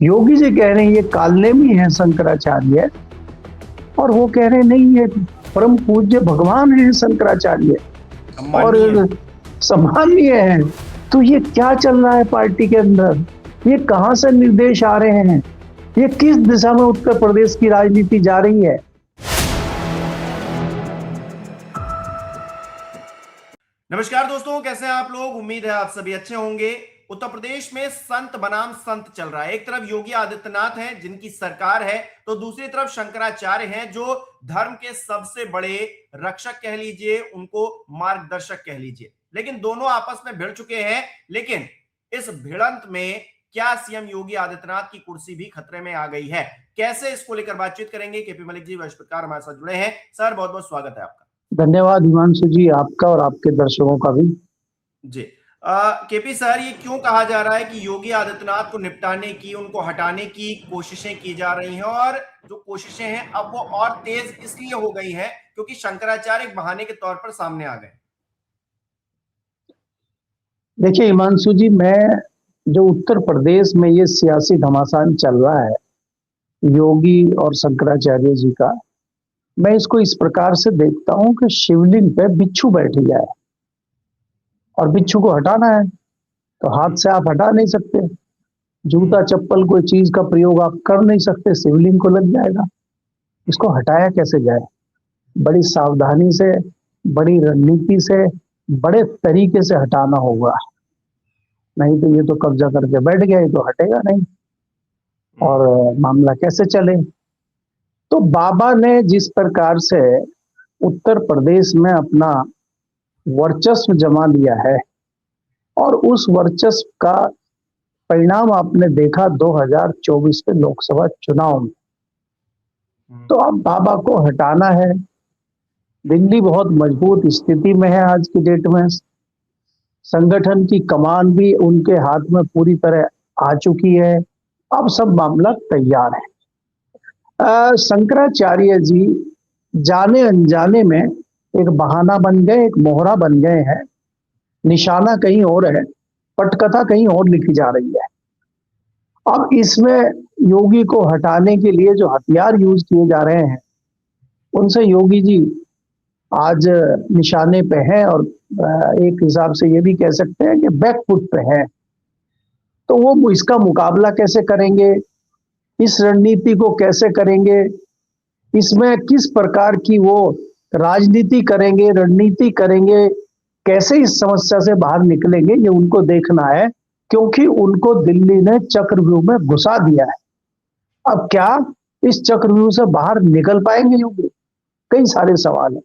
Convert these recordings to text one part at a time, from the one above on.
योगी जी कह रहे हैं ये कालनेमी है शंकराचार्य, और वो कह रहे हैं नहीं ये परम पूज्य भगवान है शंकराचार्य और सम्माननीय है। तो ये क्या चल रहा है पार्टी के अंदर? ये कहां से निर्देश आ रहे हैं? ये किस दिशा में उत्तर प्रदेश की राजनीति जा रही है? नमस्कार दोस्तों, कैसे हैं आप लोग? उम्मीद है आप सभी अच्छे होंगे। उत्तर प्रदेश में संत बनाम संत चल रहा है। एक तरफ योगी आदित्यनाथ हैं जिनकी सरकार है, तो दूसरी तरफ शंकराचार्य हैं जो धर्म के सबसे बड़े रक्षक कह लीजिए, उनको मार्गदर्शक कह लीजिए। लेकिन दोनों आपस में भिड़ चुके हैं। लेकिन इस भिड़ंत में क्या सीएम योगी आदित्यनाथ की कुर्सी भी खतरे में आ गई है? कैसे, इसको लेकर बातचीत करेंगे। केपी मलिक जी वरिष्ठकार हमारे साथ जुड़े हैं। सर, बहुत बहुत स्वागत है आपका। धन्यवाद हिमांशु जी, आपका और आपके दर्शकों का भी। जी। केपी सर, ये क्यों कहा जा रहा है कि योगी आदित्यनाथ को निपटाने की, उनको हटाने की कोशिशें की जा रही हैं, और जो कोशिशें हैं अब वो और तेज इसलिए हो गई हैं क्योंकि शंकराचार्य एक बहाने के तौर पर सामने आ गए? देखिए हिमांशु जी, मैं जो उत्तर प्रदेश में ये सियासी घमासान चल रहा है योगी और शंकराचार्य जी का, मैं इसको इस प्रकार से देखता हूं कि शिवलिंग पे बिच्छू बैठ गया है और बिच्छू को हटाना है तो हाथ से आप हटा नहीं सकते। जूता चप्पल कोई चीज का प्रयोग आप कर नहीं सकते, शिवलिंग को लग जाएगा। इसको हटाया कैसे जाए? बड़ी सावधानी से, बड़ी रणनीति से, बड़े तरीके से हटाना होगा, नहीं तो ये तो कब्जा करके बैठ गया, ये तो हटेगा नहीं और मामला कैसे चले। तो बाबा ने जिस प्रकार से उत्तर प्रदेश में अपना वर्चस्व जमा लिया है और उस वर्चस्व का परिणाम आपने देखा 2024 के लोकसभा चुनाव में, तो अब बाबा को हटाना है। दिल्ली बहुत मजबूत स्थिति में है आज की डेट में, संगठन की कमान भी उनके हाथ में पूरी तरह आ चुकी है, अब सब मामला तैयार है। शंकराचार्य जी जाने अनजाने में एक बहाना बन गए, एक मोहरा बन गए हैं। निशाना कहीं और है, पटकथा कहीं और लिखी जा रही है। अब इसमें योगी को हटाने के लिए जो हथियार यूज किए जा रहे हैं, उनसे योगी जी आज निशाने पे हैं और एक हिसाब से ये भी कह सकते हैं कि बैकफुट पे हैं। तो वो इसका मुकाबला कैसे करेंगे, इस रणनीति को कैसे करेंगे, इसमें किस प्रकार की वो राजनीति करेंगे, रणनीति करेंगे, कैसे इस समस्या से बाहर निकलेंगे, ये उनको देखना है, क्योंकि उनको दिल्ली ने चक्रव्यूह में घुसा दिया है। अब क्या इस चक्रव्यूह से बाहर निकल पाएंगे योगी? कई सारे सवाल हैं।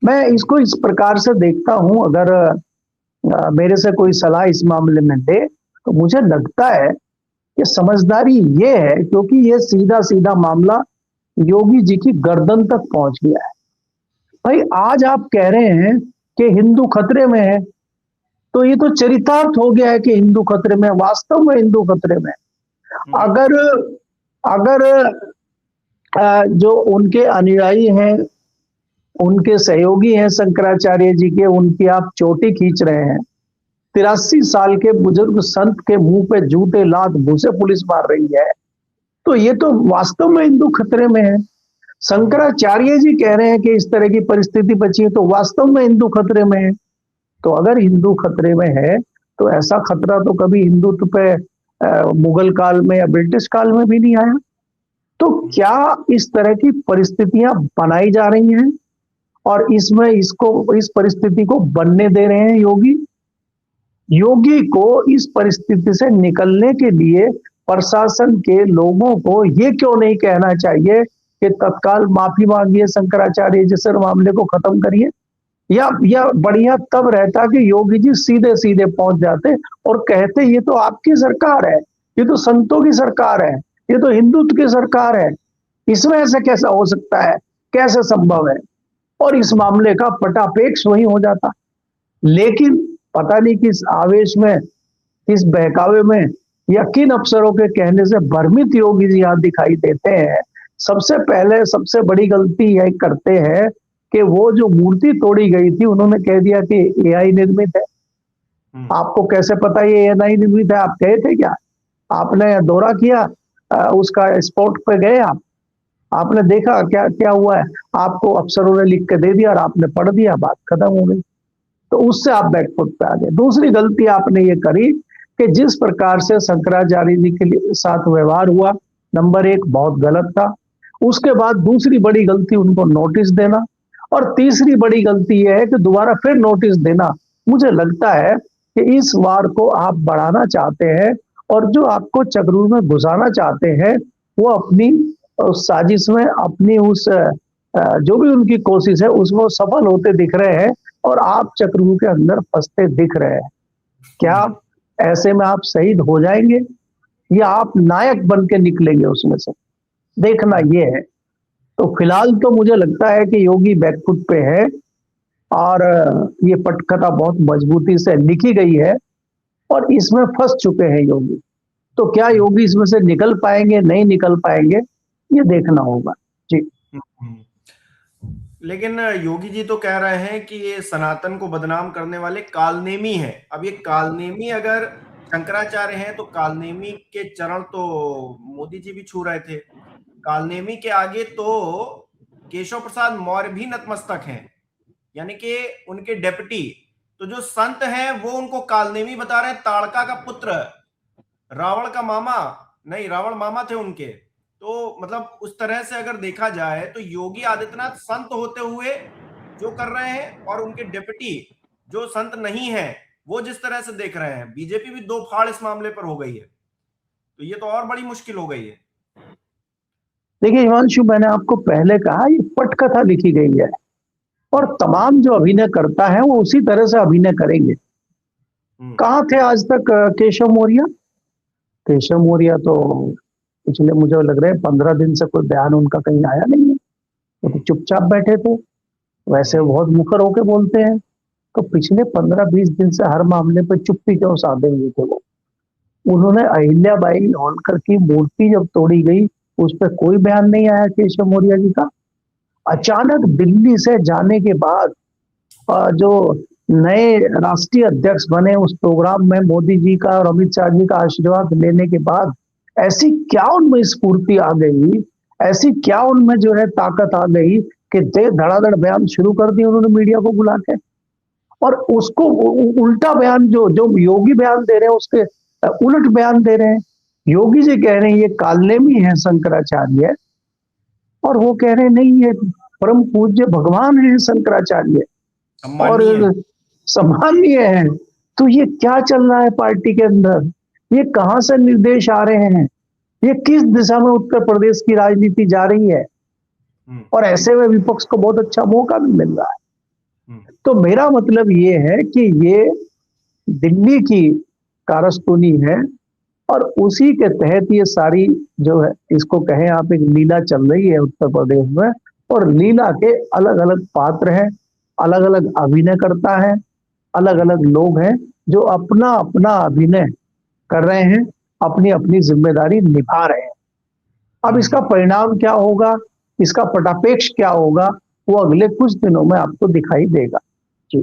मैं इसको इस प्रकार से देखता हूं, अगर मेरे से कोई सलाह इस मामले में दे तो मुझे लगता है कि समझदारी ये है, क्योंकि ये सीधा सीधा मामला योगी जी की गर्दन तक पहुंच गया है। भाई आज आप कह रहे हैं कि हिंदू खतरे में है, तो ये तो चरितार्थ हो गया है कि हिंदू खतरे में, वास्तव में हिंदू खतरे में। अगर अगर जो उनके अनुयायी हैं, उनके सहयोगी हैं शंकराचार्य जी के, उनकी आप चोटी खींच रहे हैं, 83 साल के बुजुर्ग संत के मुंह पे जूते लात भूसे पुलिस मार रही है, तो ये तो वास्तव में हिंदू खतरे में है। शंकराचार्य जी कह रहे हैं कि इस तरह की परिस्थिति बची है, तो वास्तव में हिंदू खतरे में है। तो अगर हिंदू खतरे में है तो ऐसा खतरा तो कभी हिंदुत्व पे मुगल काल में या ब्रिटिश काल में भी नहीं आया। तो क्या इस तरह की परिस्थितियां बनाई जा रही हैं और इसमें इस परिस्थिति को बनने दे रहे हैं योगी? योगी को इस परिस्थिति से निकलने के लिए प्रशासन के लोगों को ये क्यों नहीं कहना चाहिए कि तत्काल माफी मांगिए शंकराचार्य जी से, मामले को खत्म करिए? या बढ़िया तब रहता कि योगी जी सीधे सीधे पहुंच जाते और कहते ये तो आपकी सरकार है, ये तो संतों की सरकार है, ये तो हिंदुत्व की सरकार है, इसमें ऐसे कैसा हो सकता है, कैसे संभव है? और इस मामले का पटापेक्ष वही हो जाता। लेकिन पता नहीं किस आवेश में, किस बहकावे में या किन अफसरों के कहने से भ्रमित योगी जी यहाँ दिखाई देते हैं। सबसे पहले सबसे बड़ी गलती यह करते हैं कि वो जो मूर्ति तोड़ी गई थी, उन्होंने कह दिया कि एआई निर्मित है। आपको कैसे पता ये एआई निर्मित है? आप कहे थे क्या? आपने दौरा किया, उसका स्पॉट पे गए आप, आपने देखा क्या क्या हुआ है, आपको अफसरों ने लिख के दे दिया और आपने पढ़ दिया, बात खत्म हो गई। तो उससे आप बैकफुट पे आ गए। दूसरी गलती आपने ये करी कि जिस प्रकार से शंकराचार्य जी के साथ व्यवहार हुआ, नंबर एक बहुत गलत था। उसके बाद दूसरी बड़ी गलती उनको नोटिस देना, और तीसरी बड़ी गलती यह है कि दोबारा फिर नोटिस देना। मुझे लगता है कि इस वार को आप बढ़ाना चाहते हैं, और जो आपको चक्रूर में घुसाना चाहते हैं वो अपनी उस साजिश में, अपनी उस जो भी उनकी कोशिश है उसमें सफल होते दिख रहे हैं, और आप चक्रूर के अंदर फंसते दिख रहे हैं। क्या ऐसे में आप शहीद हो जाएंगे या आप नायक बन के निकलेंगे उसमें से, देखना ये है। तो फिलहाल तो मुझे लगता है कि योगी बैकफुट पे है, और ये पटकथा बहुत मजबूती से लिखी गई है और इसमें फंस चुके हैं योगी। तो क्या योगी इसमें से निकल पाएंगे, नहीं निकल पाएंगे, ये देखना होगा जी। लेकिन योगी जी तो कह रहे हैं कि ये सनातन को बदनाम करने वाले कालनेमी हैं। अब ये कालनेमी अगर शंकराचार्य हैं तो कालनेमी के चरण तो मोदी जी भी छू रहे थे। कालनेमी के आगे तो केशव प्रसाद मौर्य भी नतमस्तक हैं, यानी कि उनके डेप्यूटी। तो जो संत हैं वो उनको कालनेमी बता रहे हैं। ताड़का का पुत्र, रावण का मामा, नहीं रावण मामा थे उनके। तो मतलब उस तरह से अगर देखा जाए तो योगी आदित्यनाथ संत होते हुए जो कर रहे हैं, और उनके डेप्यूटी जो संत नहीं है वो जिस तरह से देख रहे हैं, बीजेपी भी दो फाड़ इस मामले पर हो गई है। तो ये तो और बड़ी मुश्किल हो गई है। देखिए हिमांशु, मैंने आपको पहले कहा ये पटकथा लिखी गई है, और तमाम जो अभिनय करता है वो उसी तरह से अभिनय करेंगे। कहाँ थे आज तक केशव मौर्य? केशव मौर्य तो पिछले मुझे लग रहा है 15 दिन से कोई बयान उनका कहीं आया नहीं है। वो तो चुपचाप बैठे थे। वैसे बहुत मुखर होके बोलते हैं, तो पिछले 15-20 दिन से हर मामले पर चुप्पी क्यों साधे हुए थे वो? उन्होंने अहिल्याबाई होलकर की मूर्ति जब तोड़ी गई, उस पर कोई बयान नहीं आया केशव मौर्य जी का। अचानक दिल्ली से जाने के बाद जो नए राष्ट्रीय अध्यक्ष बने, उस प्रोग्राम में मोदी जी का और अमित शाह जी का आशीर्वाद लेने के बाद ऐसी क्या उनमें स्फूर्ति आ गई, ऐसी क्या उनमें जो है ताकत आ गई कि धड़ाधड़ बयान शुरू कर दिए उन्होंने मीडिया को बुला के। और उसको उल्टा बयान जो जो योगी बयान दे रहे हैं उसके उलट बयान दे रहे हैं। योगी जी कह रहे हैं ये कालनेमी है शंकराचार्य, और वो कह रहे हैं नहीं ये परम पूज्य भगवान है शंकराचार्य और सम्मानीय है। तो ये क्या चल रहा है पार्टी के अंदर? ये कहां से निर्देश आ रहे हैं? ये किस दिशा में उत्तर प्रदेश की राजनीति जा रही है? और ऐसे में विपक्ष को बहुत अच्छा मौका भी मिल रहा है। तो मेरा मतलब ये है कि ये दिल्ली की कारस्तूनी है, और उसी के तहत ये सारी जो है, इसको कहें आप, एक लीला चल रही है उत्तर प्रदेश में। और लीला के अलग अलग पात्र हैं, अलग अलग अभिनय करता है, अलग अलग लोग हैं जो अपना अपना अभिनय कर रहे हैं, अपनी अपनी जिम्मेदारी निभा रहे हैं। अब इसका परिणाम क्या होगा, इसका पटापेक्ष क्या होगा, वो अगले कुछ दिनों में आपको दिखाई देगा जी।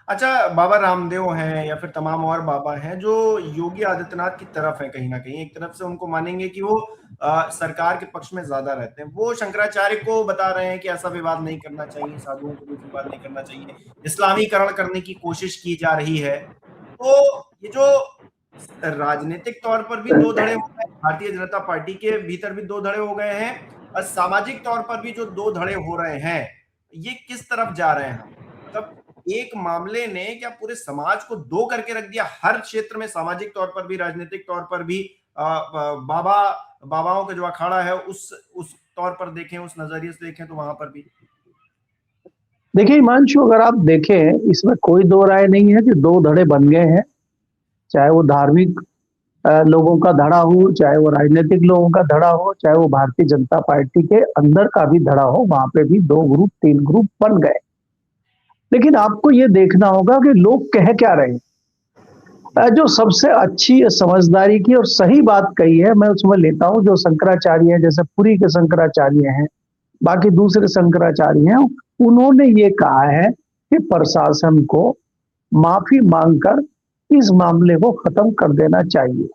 अच्छा, बाबा रामदेव हैं या फिर तमाम और बाबा हैं जो योगी आदित्यनाथ की तरफ है, कहीं ना कहीं एक तरफ से उनको मानेंगे कि वो सरकार के पक्ष में ज्यादा रहते हैं। वो शंकराचार्य को बता रहे हैं कि ऐसा विवाद नहीं करना चाहिए, साधुओं के बीच विवाद नहीं करना चाहिए, इस्लामीकरण करने की कोशिश की जा रही है। तो ये जो राजनीतिक तौर पर भी दो धड़े हो गए, भारतीय जनता पार्टी के भीतर भी दो धड़े हो गए हैं, और सामाजिक तौर पर भी जो दो धड़े हो रहे हैं, ये किस तरफ जा रहे हैं? मतलब एक मामले ने क्या पूरे समाज को दो करके रख दिया, हर क्षेत्र में, सामाजिक तौर पर भी, राजनीतिक तौर पर भी। बाबाओं का जो अखाड़ा है उस तौर पर देखें, उस नजरिए से देखें तो वहां पर भी देखिए हिमांशु, अगर आप देखें इसमें कोई दो राय नहीं है कि दो धड़े बन गए हैं। चाहे वो धार्मिक लोगों का धड़ा हो, चाहे वो राजनीतिक लोगों का धड़ा हो, चाहे वो भारतीय जनता पार्टी के अंदर का भी धड़ा हो, वहां पे भी 2 ग्रुप 3 ग्रुप बन गए। लेकिन आपको ये देखना होगा कि लोग कह क्या रहे हैं। जो सबसे अच्छी समझदारी की और सही बात कही है, मैं उसमें लेता हूं जो शंकराचार्य हैं, जैसे पुरी के शंकराचार्य हैं, बाकी दूसरे शंकराचार्य हैं, उन्होंने ये कहा है कि प्रशासन को माफी मांगकर इस मामले को खत्म कर देना चाहिए।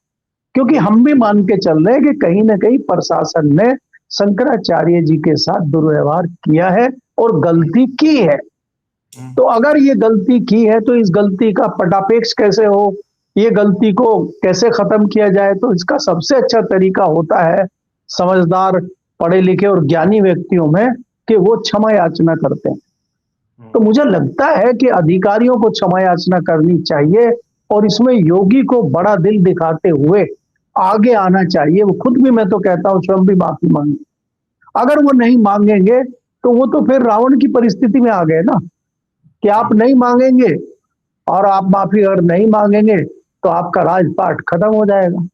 क्योंकि हम भी मान के चल रहे हैं कि कहीं ना कहीं प्रशासन ने शंकराचार्य जी के साथ दुर्व्यवहार किया है और गलती की है। तो अगर ये गलती की है तो इस गलती का पटापेक्ष कैसे हो, ये गलती को कैसे खत्म किया जाए, तो इसका सबसे अच्छा तरीका होता है समझदार, पढ़े लिखे और ज्ञानी व्यक्तियों में कि वो क्षमा याचना करते हैं। तो मुझे लगता है कि अधिकारियों को क्षमा याचना करनी चाहिए और इसमें योगी को बड़ा दिल दिखाते हुए आगे आना चाहिए। वो खुद भी, मैं तो कहता हूं, स्वयं भी माफी मांगे। अगर वो नहीं मांगेंगे तो वो तो फिर रावण की परिस्थिति में आ गए ना, कि आप नहीं मांगेंगे और आप माफी अगर नहीं मांगेंगे तो आपका राजपाट खत्म हो जाएगा।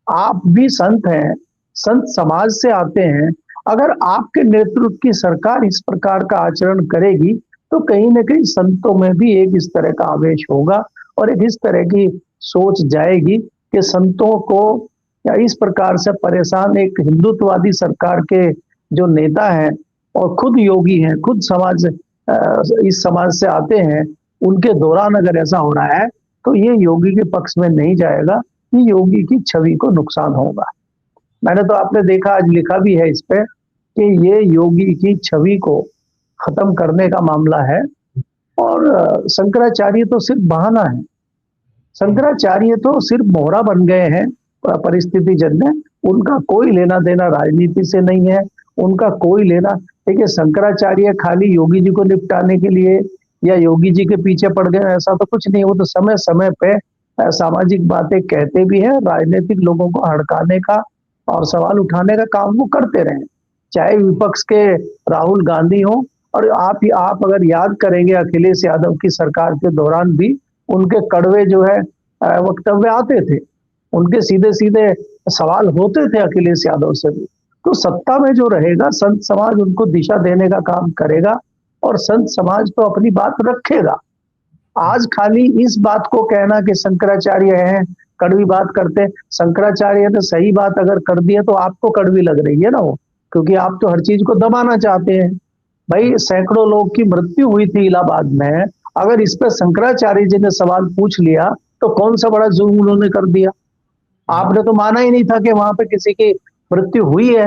आप भी संत हैं, संत समाज से आते हैं। अगर आपके नेतृत्व की सरकार इस प्रकार का आचरण करेगी तो कहीं ना कहीं संतों में भी एक इस तरह का आवेश होगा और एक इस तरह की सोच जाएगी कि संतों को या इस प्रकार से परेशान एक हिंदुत्ववादी सरकार के जो नेता हैं और खुद योगी हैं, खुद समाज इस समाज से आते हैं, उनके दौरान अगर ऐसा हो रहा है तो ये योगी के पक्ष में नहीं जाएगा, ये योगी की छवि को नुकसान होगा। मैंने तो, आपने देखा, आज लिखा भी है इस पे कि ये योगी की छवि को खत्म करने का मामला है। और शंकराचार्य तो सिर्फ बहाना है, शंकराचार्य तो सिर्फ मोहरा बन गए हैं परिस्थिति जन्य। उनका कोई लेना देना राजनीति से नहीं है, उनका कोई लेना, देखिए शंकराचार्य खाली योगी जी को निपटाने के लिए या योगी जी के पीछे पड़ गए ऐसा तो कुछ नहीं। वो तो समय समय पे सामाजिक बातें कहते भी हैं, राजनीतिक लोगों को हड़काने का और सवाल उठाने का काम वो करते रहे, चाहे विपक्ष के राहुल गांधी हो। और आप अगर याद करेंगे अखिलेश यादव की सरकार के दौरान भी उनके कड़वे जो है वक्तव्य आते थे, उनके सीधे सीधे सवाल होते थे अखिलेश यादव से भी। तो सत्ता में जो रहेगा संत समाज उनको दिशा देने का काम करेगा और संत समाज तो अपनी बात रखेगा। आज खाली इस बात को कहना कि शंकराचार्य हैं, कड़वी बात करते, शंकराचार्य ने सही बात अगर कर दी है तो आपको कड़वी लग रही है ना वो, क्योंकि आप तो हर चीज को दबाना चाहते हैं। भाई सैकड़ों लोग की मृत्यु हुई थी इलाहाबाद में, अगर इस पे शंकराचार्य जी ने सवाल पूछ लिया तो कौन सा बड़ा जुर्म उन्होंने कर दिया। आपने तो माना ही नहीं था कि वहां पे किसी की मृत्यु हुई है,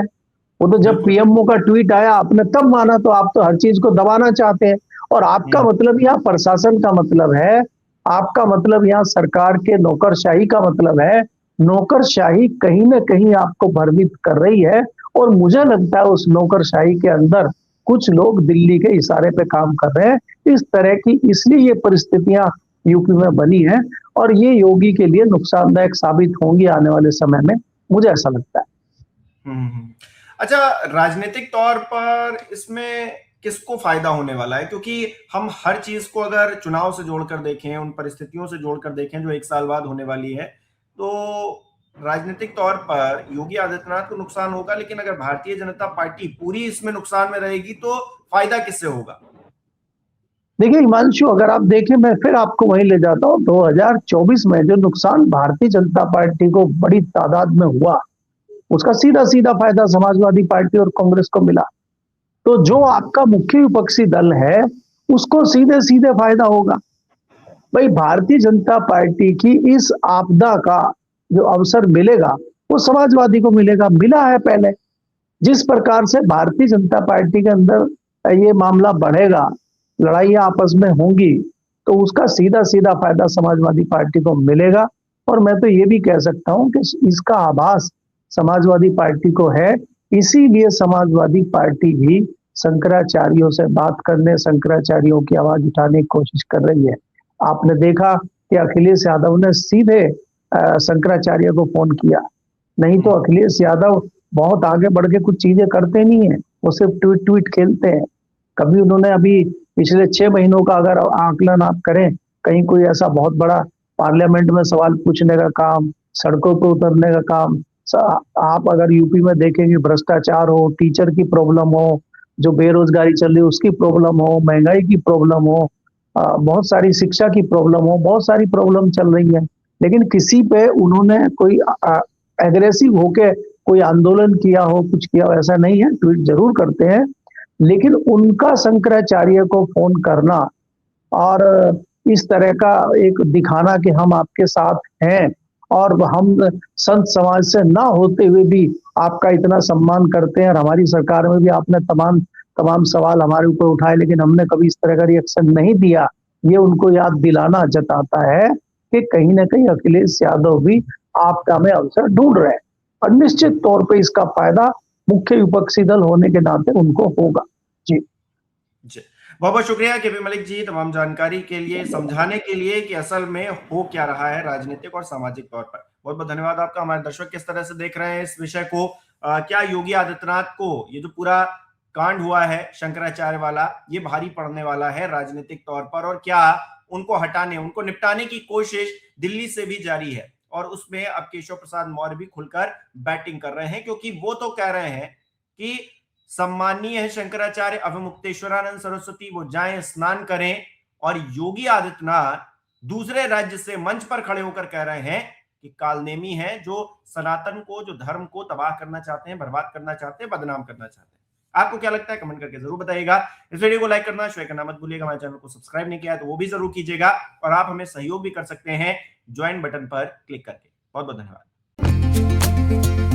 वो तो जब पीएमओ का ट्वीट आया आपने तब माना। तो आप तो हर चीज को दबाना चाहते हैं और आपका मतलब यहाँ प्रशासन का मतलब है, आपका मतलब यहाँ सरकार के नौकरशाही का मतलब है। नौकरशाही कहीं ना कहीं आपको भ्रमित कर रही है और मुझे लगता है उस नौकरशाही के अंदर कुछ लोग दिल्ली के इशारे पे काम कर रहे हैं इस तरह की, इसलिए ये परिस्थितियां यूपी में बनी है और ये योगी के लिए नुकसानदायक साबित होंगी आने वाले समय में, मुझे ऐसा लगता है। अच्छा, राजनीतिक तौर पर इसमें किसको फायदा होने वाला है? क्योंकि हम हर चीज को अगर चुनाव से जोड़कर देखें, उन परिस्थितियों से जोड़कर देखें जो 1 साल बाद होने वाली है, तो राजनीतिक तौर पर योगी आदित्यनाथ को नुकसान होगा, लेकिन अगर भारतीय जनता पार्टी पूरी इसमें नुकसान में रहेगी तो फायदा किससे होगा? देखिए हिमांशु, अगर आप देखें, मैं फिर आपको वहीं ले जाता हूँ, 2024 में जो नुकसान भारतीय जनता पार्टी को बड़ी तादाद में हुआ उसका सीधा सीधा फायदा समाजवादी पार्टी और कांग्रेस को मिला। तो जो आपका मुख्य विपक्षी दल है उसको सीधे सीधे फायदा होगा। भाई भारतीय जनता पार्टी की इस आपदा का जो अवसर मिलेगा वो समाजवादी को मिलेगा, मिला है पहले। जिस प्रकार से भारतीय जनता पार्टी के अंदर ये मामला बढ़ेगा, लड़ाइयां आपस में होंगी, तो उसका सीधा सीधा फायदा समाजवादी पार्टी को मिलेगा। और मैं तो ये भी कह सकता हूं कि इसका आभास समाजवादी पार्टी को है, इसीलिए समाजवादी पार्टी भी शंकराचार्यों से बात करने, शंकराचार्यों की आवाज उठाने की कोशिश कर रही है। आपने देखा कि अखिलेश यादव ने सीधे शंकराचार्य को फोन किया, नहीं तो अखिलेश यादव बहुत आगे बढ़ के कुछ चीजें करते नहीं है, वो सिर्फ ट्वीट ट्वीट खेलते हैं। कभी उन्होंने अभी पिछले 6 महीनों का अगर आकलन आप करें, कहीं कोई ऐसा बहुत बड़ा पार्लियामेंट में सवाल पूछने का काम, सड़कों पर उतरने का काम, आप अगर यूपी में देखेंगे भ्रष्टाचार हो, टीचर की प्रॉब्लम हो, जो बेरोजगारी चल रही है उसकी प्रॉब्लम हो, महंगाई की प्रॉब्लम हो, बहुत सारी शिक्षा की प्रॉब्लम हो, बहुत सारी प्रॉब्लम चल रही है, लेकिन किसी पे उन्होंने कोई एग्रेसिव होके कोई आंदोलन किया हो, कुछ किया हो, ऐसा नहीं है। ट्वीट जरूर करते हैं, लेकिन उनका शंकराचार्य को फोन करना और इस तरह का एक दिखाना कि हम आपके साथ हैं और हम संत समाज से ना होते हुए भी आपका इतना सम्मान करते हैं, और हमारी सरकार में भी आपने तमाम तमाम सवाल हमारे ऊपर उठाए, लेकिन हमने कभी इस तरह का रिएक्शन नहीं दिया। ये उनको याद दिलाना जताता है कि कहीं ना कहीं अखिलेश यादव भी आपदा में अवसर ढूंढ रहे हैं, और निश्चित तौर पे इसका फायदा मुख्य विपक्षी दल होने के नाते उनको होगा। जी जी, बहुत बहुत शुक्रिया केपी मलिक जी तमाम जानकारी के लिए, समझाने के लिए कि असल में हो क्या रहा है राजनीतिक और सामाजिक तौर पर। बहुत बहुत धन्यवाद आपका। हमारे दर्शक किस तरह से देख रहे हैं इस विषय को, क्या योगी आदित्यनाथ को ये जो पूरा कांड हुआ है शंकराचार्य वाला, ये भारी पड़ने वाला है राजनीतिक तौर पर, और क्या उनको हटाने, उनको निपटाने की कोशिश दिल्ली से भी जारी है, और उसमें अब केशव प्रसाद मौर्य भी खुलकर बैटिंग कर रहे हैं, क्योंकि वो तो कह रहे हैं कि सम्मानीय है शंकराचार्य अवमुक्तेश्वरानंद सरस्वती, वो जाएं स्नान करें, और योगी आदित्यनाथ दूसरे राज्य से मंच पर खड़े होकर कह रहे हैं कि कालनेमी है, जो सनातन को, जो धर्म को तबाह करना चाहते हैं, बर्बाद करना चाहते हैं, बदनाम करना चाहते हैं। आपको क्या लगता है कमेंट करके जरूर बताइएगा। इस वीडियो को लाइक करना, शेयर करना मत भूलिएगा। हमारे चैनल को सब्सक्राइब नहीं किया है तो वो भी जरूर कीजिएगा, और आप हमें सहयोग भी कर सकते हैं ज्वाइन बटन पर क्लिक करके। बहुत बहुत धन्यवाद।